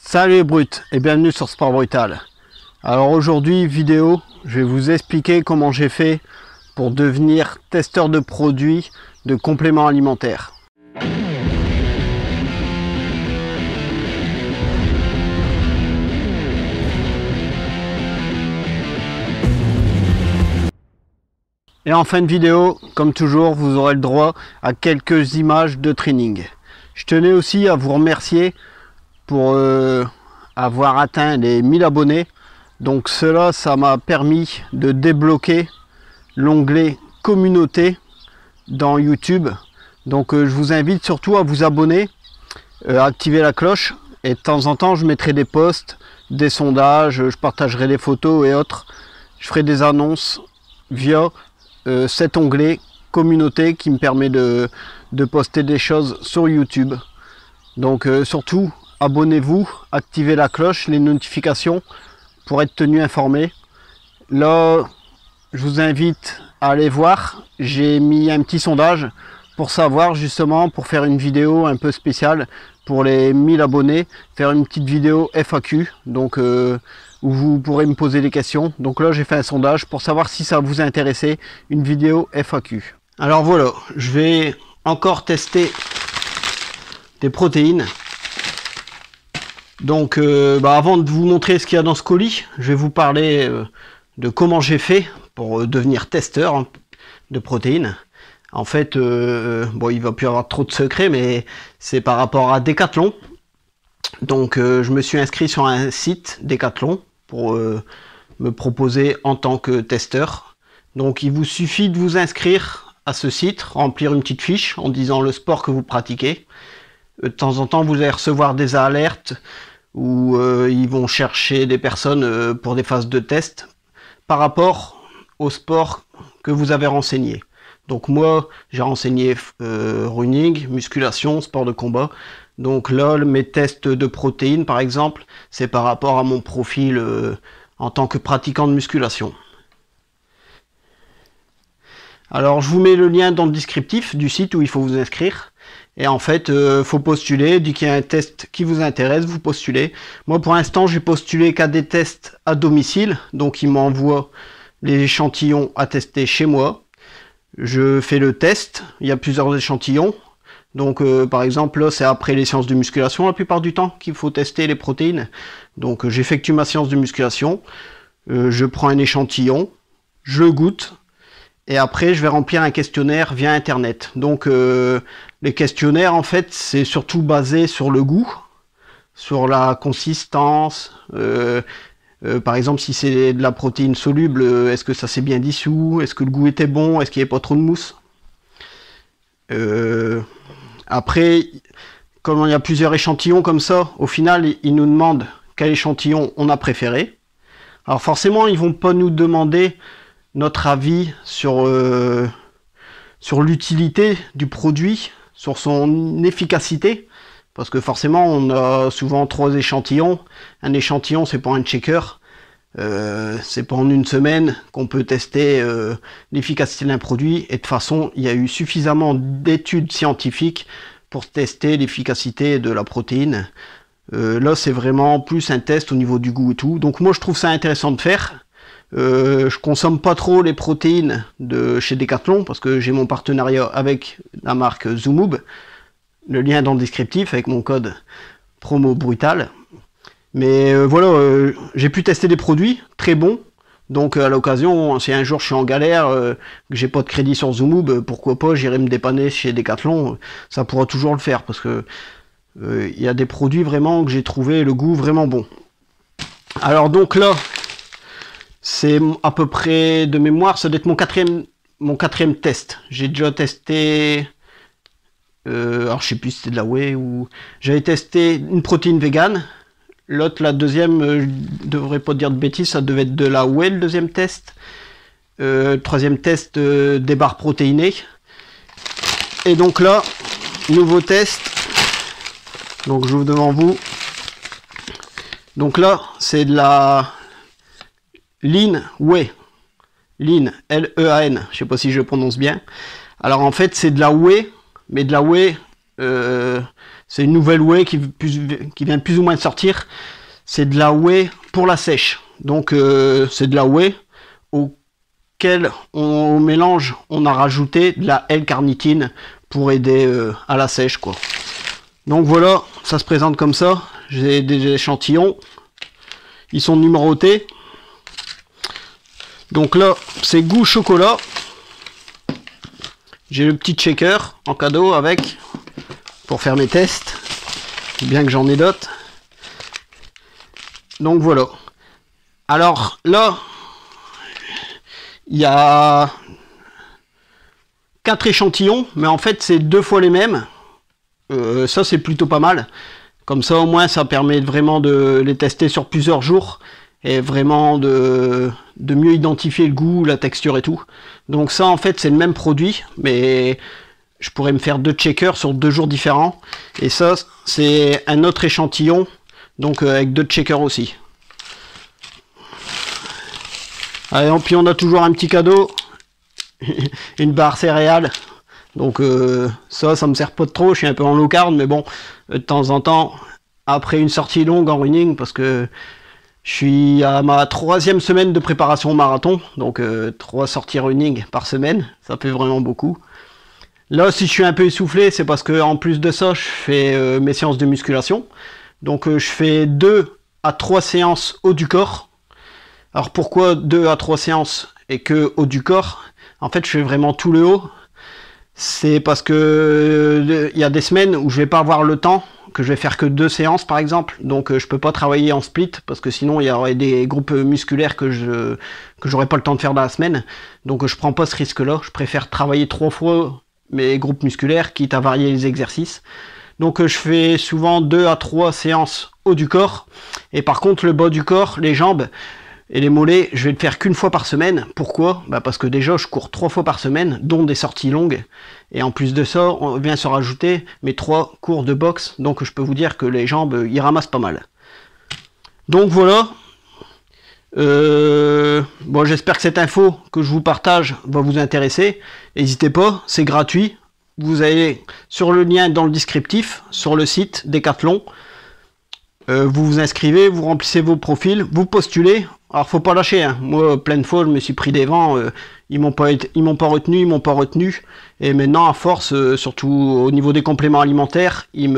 Salut les brutes et bienvenue sur Sport Brutal. Alors aujourd'hui vidéo, je vais vous expliquer comment j'ai fait pour devenir testeur de produits de compléments alimentaires. Et en fin de vidéo, comme toujours, vous aurez le droit à quelques images de training. Je tenais aussi à vous remercier pour avoir atteint les 1000 abonnés. Donc cela, ça m'a permis de débloquer l'onglet communauté dans YouTube. Donc je vous invite surtout à vous abonner, activer la cloche, et de temps en temps je mettrai des posts, des sondages, je partagerai des photos et autres. Je ferai des annonces via cet onglet communauté qui me permet de poster des choses sur YouTube. Donc surtout abonnez-vous, activez la cloche, les notifications pour être tenu informé. Là je vous invite à aller voir, j'ai mis un petit sondage pour savoir justement, pour faire une vidéo un peu spéciale pour les 1000 abonnés, faire une petite vidéo FAQ, donc où vous pourrez me poser des questions. Donc là j'ai fait un sondage pour savoir si ça vous intéressait, une vidéo FAQ. Alors voilà, je vais encore tester des protéines. Donc avant de vous montrer ce qu'il y a dans ce colis, je vais vous parler de comment j'ai fait pour devenir testeur de protéines. En fait, bon, il va plus y avoir trop de secrets, mais c'est par rapport à Decathlon. Donc je me suis inscrit sur un site Decathlon pour me proposer en tant que testeur. Donc il vous suffit de vous inscrire à ce site, remplir une petite fiche en disant le sport que vous pratiquez. De temps en temps, vous allez recevoir des alertes où ils vont chercher des personnes pour des phases de test par rapport au sport que vous avez renseigné. Donc moi, j'ai renseigné running, musculation, sport de combat. Donc là, mes tests de protéines, par exemple, c'est par rapport à mon profil en tant que pratiquant de musculation. Alors, je vous mets le lien dans le descriptif du site où il faut vous inscrire. Et en fait, faut postuler. Dès qu'il y a un test qui vous intéresse, vous postulez. Moi, pour l'instant, j'ai postulé qu'à des tests à domicile. Donc, ils m'envoient les échantillons à tester chez moi. Je fais le test. Il y a plusieurs échantillons. Donc, par exemple, là, c'est après les séances de musculation la plupart du temps qu'il faut tester les protéines. Donc, j'effectue ma séance de musculation. Je prends un échantillon. Je goûte. Et après, je vais remplir un questionnaire via Internet. Donc, les questionnaires, en fait, c'est surtout basé sur le goût, sur la consistance. Par exemple, si c'est de la protéine soluble, est-ce que ça s'est bien dissous? Est-ce que le goût était bon? Est-ce qu'il n'y avait pas trop de mousse? Après, comme il y a plusieurs échantillons comme ça, au final, ils nous demandent quel échantillon on a préféré. Alors forcément, ils vont pas nous demander notre avis sur l'utilité du produit, sur son efficacité, parce que forcément on a souvent 3 échantillons. Un échantillon, c'est pas un checker, c'est pas en une semaine qu'on peut tester l'efficacité d'un produit, et de toute façon il y a eu suffisamment d'études scientifiques pour tester l'efficacité de la protéine. Là c'est vraiment plus un test au niveau du goût et tout, donc moi je trouve ça intéressant de faire. Je consomme pas trop les protéines de chez Decathlon parce que j'ai mon partenariat avec la marque Zumub. Le lien est dans le descriptif avec mon code promo brutal. Mais voilà, j'ai pu tester des produits très bons. Donc à l'occasion, si un jour je suis en galère, que j'ai pas de crédit sur Zumub, pourquoi pas, j'irai me dépanner chez Decathlon. Ça pourra toujours le faire parce que il y a des produits vraiment que j'ai trouvé le goût vraiment bon. Alors donc là, c'est à peu près de mémoire, ça doit être mon quatrième test. J'ai déjà testé, alors je sais plus si c'était de la whey ou... J'avais testé une protéine végane. L'autre, la deuxième, je devrais pas dire de bêtises, ça devait être de la whey le deuxième test. Troisième test, des barres protéinées. Et donc là, nouveau test. Donc j'ouvre devant vous. Donc là, c'est de la Lean Whey. Lean, L-E-A-N. Je sais pas si je le prononce bien. Alors en fait, c'est de la whey, mais de la whey C'est une nouvelle whey qui vient plus ou moins de sortir. C'est de la whey pour la sèche. Donc c'est de la whey auquel au mélange on a rajouté de la L-carnitine pour aider à la sèche, quoi. Donc voilà, ça se présente comme ça. J'ai des échantillons. Ils sont numérotés. Donc là, c'est goût chocolat. J'ai le petit shaker en cadeau avec pour faire mes tests, bien que j'en ai d'autres. Donc voilà. Alors là, il y a 4 échantillons, mais en fait c'est 2 fois les mêmes. Ça c'est plutôt pas mal. Comme ça au moins ça permet vraiment de les tester sur plusieurs jours et vraiment de mieux identifier le goût, la texture et tout. Donc ça en fait c'est le même produit, mais je pourrais me faire 2 checkers sur 2 jours différents. Et ça c'est un autre échantillon, donc avec 2 checkers aussi. Allez, puis on a toujours un petit cadeau, une barre céréales. Donc ça me sert pas de trop, je suis un peu en low carb, mais bon, de temps en temps, après une sortie longue en running, parce que je suis à ma 3e semaine de préparation au marathon, donc 3 sorties running par semaine, ça fait vraiment beaucoup. Là, si je suis un peu essoufflé, c'est parce que en plus de ça, je fais mes séances de musculation. Donc je fais 2 à 3 séances haut du corps. Alors pourquoi 2 à 3 séances et que haut du corps? En fait, je fais vraiment tout le haut. C'est parce que il y a des semaines où je vais pas avoir le temps, que je vais faire que 2 séances par exemple, donc je peux pas travailler en split parce que sinon il y aurait des groupes musculaires que j'aurais pas le temps de faire dans la semaine. Donc je prends pas ce risque-là. Je préfère travailler 3 fois mes groupes musculaires, quitte à varier les exercices. Donc je fais souvent 2 à 3 séances haut du corps. Et par contre le bas du corps, les jambes et les mollets, je vais le faire qu'une fois par semaine. Pourquoi? Parce que déjà je cours 3 fois par semaine, dont des sorties longues. Et en plus de ça, on vient se rajouter mes 3 cours de boxe. Donc je peux vous dire que les jambes, ils ramassent pas mal. Donc voilà. Bon, j'espère que cette info que je vous partage va vous intéresser. N'hésitez pas, c'est gratuit. Vous allez sur le lien dans le descriptif, sur le site Decathlon. Vous vous inscrivez, vous remplissez vos profils, vous postulez. Alors faut pas lâcher, hein. Moi plein de fois je me suis pris des vents, ils m'ont pas retenu. Et maintenant à force, surtout au niveau des compléments alimentaires, ils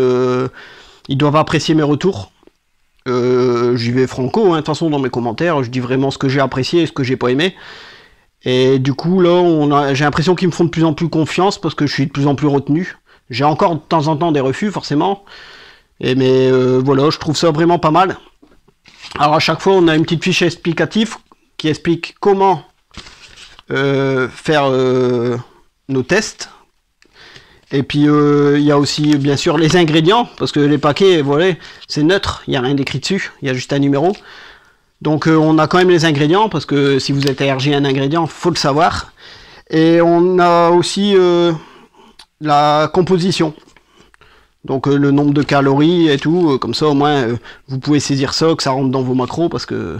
doivent apprécier mes retours. J'y vais franco, hein, de toute façon dans mes commentaires, je dis vraiment ce que j'ai apprécié et ce que j'ai pas aimé. Et du coup là j'ai l'impression qu'ils me font de plus en plus confiance parce que je suis de plus en plus retenu. J'ai encore de temps en temps des refus forcément. Mais voilà, je trouve ça vraiment pas mal. Alors à chaque fois on a une petite fiche explicative qui explique comment faire nos tests. Et puis il y a aussi bien sûr les ingrédients, parce que les paquets, voilà, c'est neutre, il n'y a rien d'écrit dessus, il y a juste un numéro. Donc on a quand même les ingrédients, parce que si vous êtes allergique à un ingrédient, faut le savoir. Et on a aussi la composition. Donc le nombre de calories et tout, comme ça au moins vous pouvez saisir ça, que ça rentre dans vos macros, parce que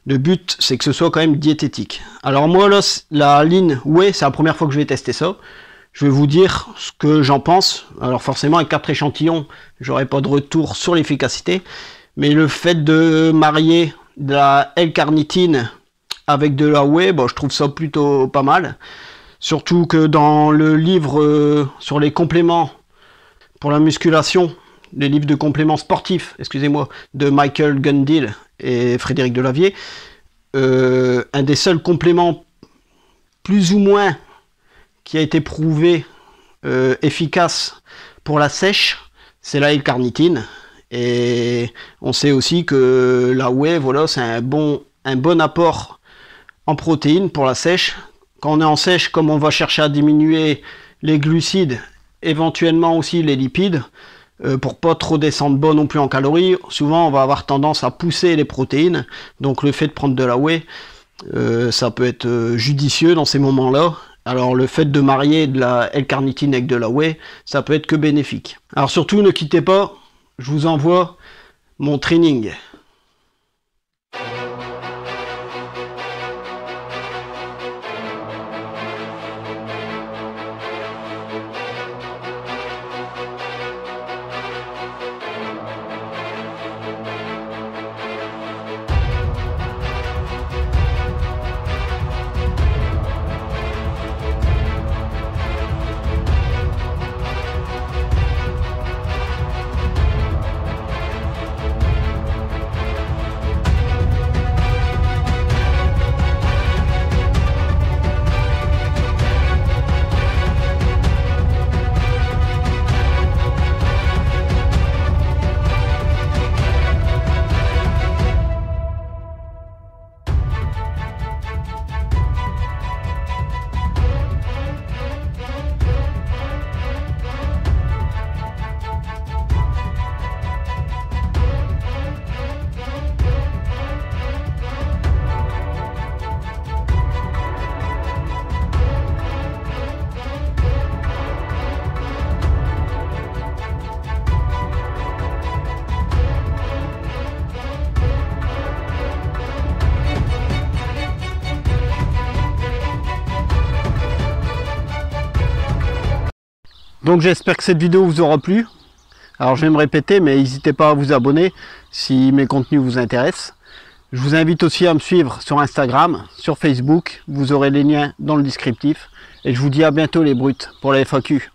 le but c'est que ce soit quand même diététique. Alors moi là, la ligne whey, c'est la première fois que je vais tester ça. Je vais vous dire ce que j'en pense. Alors forcément avec 4 échantillons, j'aurai pas de retour sur l'efficacité. Mais le fait de marier de la L-carnitine avec de la whey, bon, je trouve ça plutôt pas mal. Surtout que dans le livre sur les compléments pour la musculation, les livres de compléments sportifs, excusez-moi, de Michael Gundil et Frédéric Delavier, un des seuls compléments plus ou moins qui a été prouvé efficace pour la sèche, c'est la L-carnitine. Et on sait aussi que la whey, voilà, c'est un bon apport en protéines pour la sèche. Quand on est en sèche, comme on va chercher à diminuer les glucides, éventuellement aussi les lipides, pour pas trop descendre bas non plus en calories, souvent on va avoir tendance à pousser les protéines. Donc le fait de prendre de la whey, ça peut être judicieux dans ces moments-là. Alors le fait de marier de la L-carnitine avec de la whey, ça peut être que bénéfique. Alors surtout ne quittez pas, je vous envoie mon training. Donc j'espère que cette vidéo vous aura plu. Alors je vais me répéter, mais n'hésitez pas à vous abonner si mes contenus vous intéressent. Je vous invite aussi à me suivre sur Instagram, sur Facebook. Vous aurez les liens dans le descriptif. Et je vous dis à bientôt les brutes pour la FAQ.